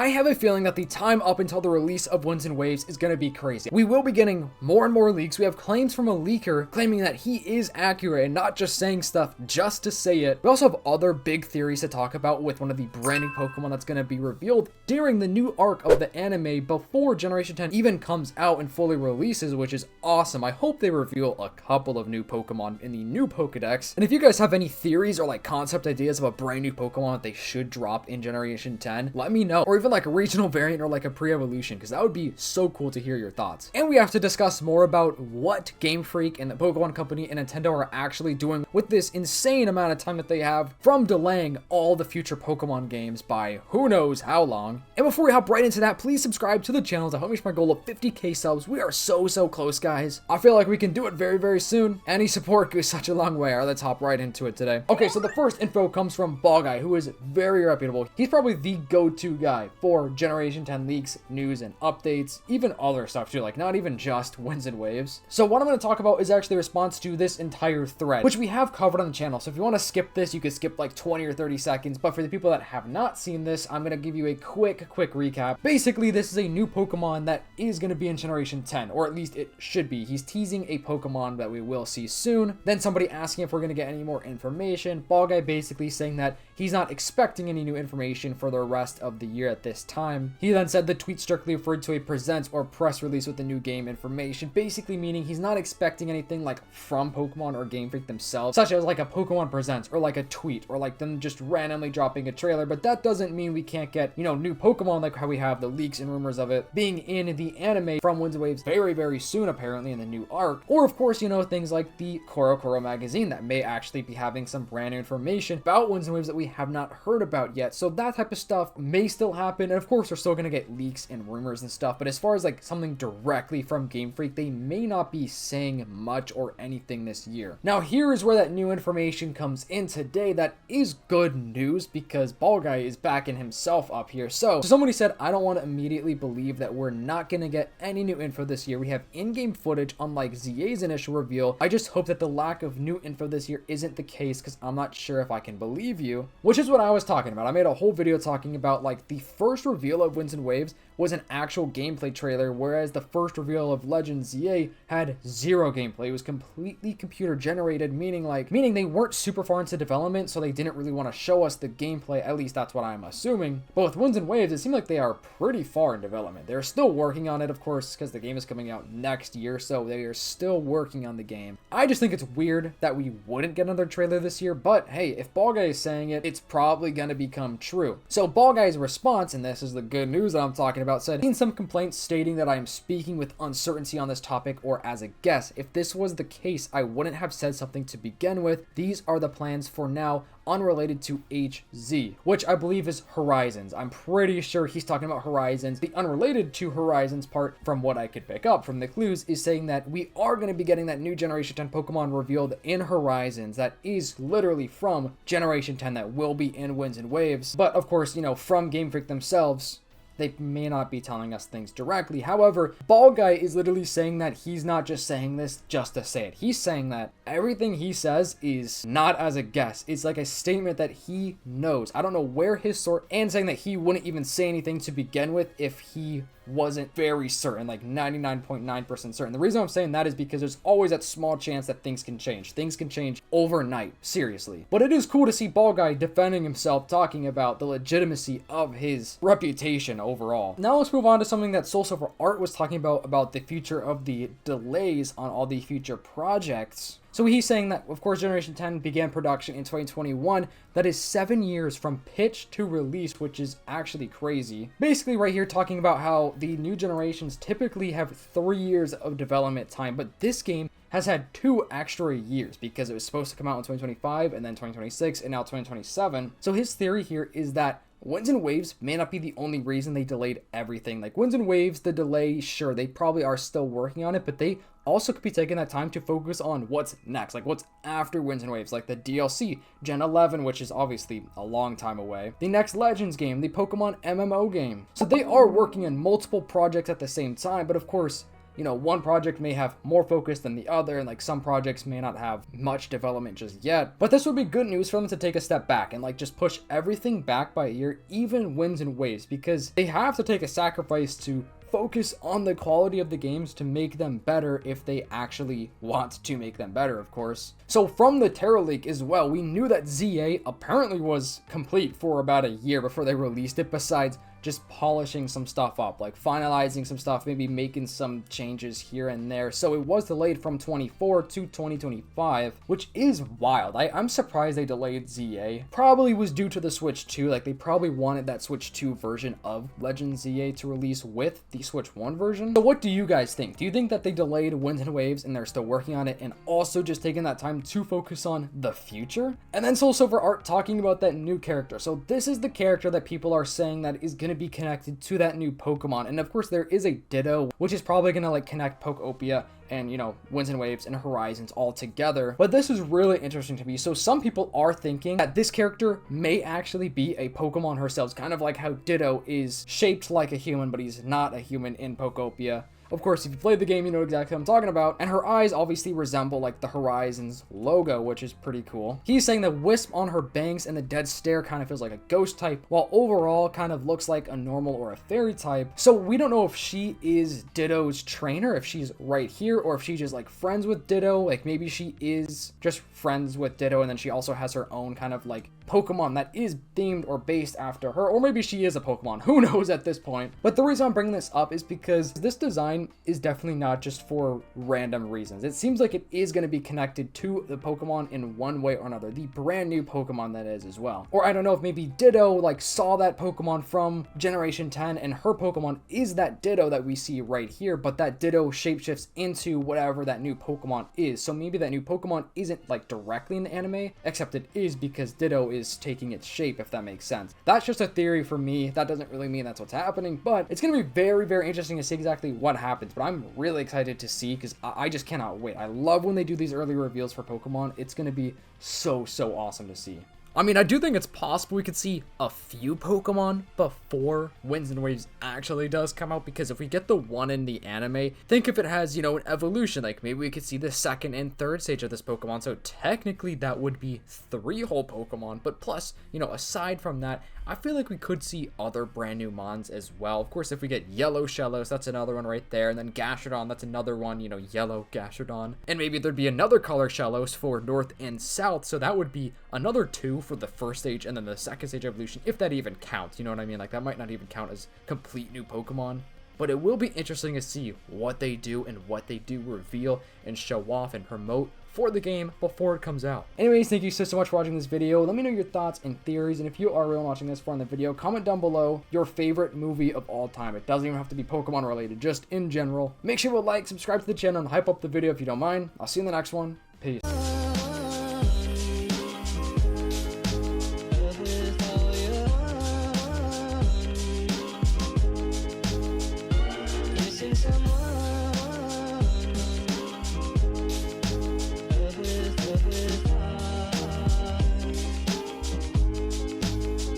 I have a feeling that the time up until the release of Winds and Waves is going to be crazy. We will be getting more and more leaks. We have claims from a leaker claiming that he is accurate and not just saying stuff just to say it. We also have other big theories to talk about with one of the brand new Pokemon that's going to be revealed during the new arc of the anime before Generation 10 even comes out and fully releases, which is awesome. I hope they reveal a couple of new Pokemon in the new Pokedex. And if you guys have any theories or like concept ideas of a brand new Pokemon that they should drop in Generation 10, let me know. Or even like a regional variant or like a pre-evolution, because that would be so cool to hear your thoughts. And we have to discuss more about what Game Freak and the Pokemon Company and Nintendo are actually doing with this insane amount of time that they have from delaying all the future Pokemon games by who knows how long. And before we hop right into that, please subscribe to the channel to help me reach my goal of 50k subs. We are so close, guys. I feel like we can do it very soon. Any support goes such a long way. All right, let's hop right into it today. Okay, so the first info comes from Ball Guy, who is very reputable. He's probably the go-to guy for Generation 10 leaks, news, and updates, even other stuff too, like not even just Winds and Waves. So what I'm going to talk about is actually a response to this entire thread, which we have covered on the channel. So if you want to skip this, you could skip like 20 or 30 seconds. But for the people that have not seen this, I'm going to give you a quick recap. Basically, this is a new Pokemon that is going to be in Generation 10, or at least it should be. He's teasing a Pokemon that we will see soon. Then somebody asking if we're going to get any more information. Ball Guy basically saying that he's not expecting any new information for the rest of the year at this time. He then said the tweet strictly referred to a presents or press release with the new game information, basically meaning he's not expecting anything like from Pokemon or Game Freak themselves, such as like a Pokemon presents or like a tweet or like them just randomly dropping a trailer. But that doesn't mean we can't get, you know, new Pokemon like how we have the leaks and rumors of it being in the anime from Winds and Waves very soon, apparently in the new arc. Or of course, you know, things like the Koro magazine that may actually be having some brand new information about Winds and Waves that we have not heard about yet. So that type of stuff may still happen, and of course we're still going to get leaks and rumors and stuff, but as far as like something directly from Game Freak, they may not be saying much or anything this year. Now here is where that new information comes in today. That is good news because Ball Guy is backing himself up here. So somebody said, I don't want to immediately believe that we're not going to get any new info this year. We have in-game footage unlike ZA's initial reveal. I just hope that the lack of new info this year isn't the case, because I'm not sure if I can believe you, which is what I was talking about. I made a whole video talking about like the first reveal of Winds and Waves was an actual gameplay trailer, whereas the first reveal of Legend ZA had zero gameplay. It was completely computer generated, meaning they weren't super far into development, so they didn't really want to show us the gameplay. At least that's what I'm assuming. But with Winds and Waves, it seemed like they are pretty far in development. They're still working on it, of course, because the game is coming out next year, so they are still working on the game. I just think it's weird that we wouldn't get another trailer this year, but hey, if Ball Guy is saying it, it's probably going to become true. So Ball Guy's response, and this is the good news that I'm talking about, said, "Seen some complaints stating that I am speaking with uncertainty on this topic or as a guess. If this was the case, I wouldn't have said something to begin with. These are the plans for now, unrelated to HZ," which I believe is Horizons. I'm pretty sure he's talking about Horizons. The unrelated to Horizons part, from what I could pick up from the clues, is saying that we are going to be getting that new Generation 10 Pokemon revealed in Horizons that is literally from Generation 10 that will be in Winds and Waves. But of course, you know, from Game Freak themselves, they may not be telling us things directly. However, Ball Guy is literally saying that he's not just saying this just to say it. He's saying that everything he says is not as a guess. It's like a statement that he knows. I don't know where his source, and saying that he wouldn't even say anything to begin with if he wasn't very certain, like 99.9% certain. The reason I'm saying that is because there's always that small chance that things can change. Things can change overnight, seriously. But it is cool to see Ball Guy defending himself, talking about the legitimacy of his reputation overall. Now let's move on to something that Soul Silver Art was talking about the future of the delays on all the future projects. So he's saying that, of course, Generation 10 began production in 2021. That is 7 years from pitch to release, which is actually crazy. Basically, right here talking about how the new generations typically have 3 years of development time, but this game has had 2 extra years because it was supposed to come out in 2025 and then 2026 and now 2027. So his theory here is that Winds and Waves may not be the only reason they delayed everything. Like Winds and Waves, the delay, sure, they probably are still working on it, but they also could be taking that time to focus on what's next, like what's after Winds and Waves, like the DLC, Gen 11, which is obviously a long time away, the next Legends game, the Pokemon MMO game. So they are working on multiple projects at the same time, but of course, you know, one project may have more focus than the other, and like some projects may not have much development just yet. But this would be good news for them to take a step back and like just push everything back by a year, even Winds and Waves, because they have to take a sacrifice to focus on the quality of the games to make them better if they actually want to make them better, of course. So from the Terra leak as well, we knew that ZA apparently was complete for about a year before they released it, besides just polishing some stuff up, like finalizing some stuff, maybe making some changes here and there. So it was delayed from 24 to 2025, which is wild. I'm surprised they delayed ZA. Probably was due to the Switch 2, like they probably wanted that Switch 2 version of Legend ZA to release with the Switch 1 version. So what do you guys think? Do you think that they delayed Winds and Waves and they're still working on it and also just taking that time to focus on the future? And then Soul Silver Art talking about that new character. So this is the character that people are saying that is gonna be connected to that new Pokemon, and of course there is a Ditto, which is probably gonna like connect Pokopia and, you know, Winds and Waves and Horizons all together. But this is really interesting to me. So some people are thinking that this character may actually be a Pokemon herself, kind of like how Ditto is shaped like a human, but he's not a human in Pokopia. Of course, if you played the game, you know exactly what I'm talking about. And her eyes obviously resemble like the Horizons logo, which is pretty cool. He's saying that Wisp on her bangs and the dead stare kind of feels like a ghost type, while overall kind of looks like a normal or a fairy type. So we don't know if she is Ditto's trainer, if she's right here, or if she's just like friends with Ditto. Like maybe she is just friends with Ditto, and then she also has her own kind of like Pokemon that is themed or based after her, or maybe she is a Pokemon. Who knows at this point? But the reason I'm bringing this up is because this design is definitely not just for random reasons. It seems like it is going to be connected to the Pokemon in one way or another, the brand new Pokemon that is as well. Or I don't know if maybe Ditto like saw that Pokemon from Generation 10 and her Pokemon is that Ditto that we see right here, but that Ditto shapeshifts into whatever that new Pokemon is. So maybe that new Pokemon isn't like directly in the anime, except it is because Ditto is taking its shape, if that makes sense. That's just a theory for me. That doesn't really mean that's what's happening, but it's going to be very, very interesting to see exactly what happens. But I'm really excited to see, because I just cannot wait. I love when they do these early reveals for Pokemon. It's going to be so awesome to see. I mean, I do think it's possible we could see a few Pokemon before Winds and Waves actually does come out, because if we get the one in the anime, think if it has, you know, an evolution, like maybe we could see the second and third stage of this Pokemon, so technically that would be 3 whole Pokemon, but plus, you know, aside from that, I feel like we could see other brand new Mons as well. Of course, if we get Yellow Shellos, that's another one right there, and then Gastrodon, that's another one, you know, Yellow Gastrodon, and maybe there'd be another color Shellos for North and South, so that would be another 2 for the first stage, and then the second stage evolution, if that even counts, you know what I mean? Like, that might not even count as complete new Pokemon. But it will be interesting to see what they do and what they do reveal and show off and promote for the game before it comes out. Anyways, thank you so much for watching this video. Let me know your thoughts and theories, and if you are really watching this far in the video, comment down below your favorite movie of all time. It doesn't even have to be Pokemon related, just in general. Make sure to like, subscribe to the channel, and hype up the video if you don't mind. I'll see you in the next one. Peace.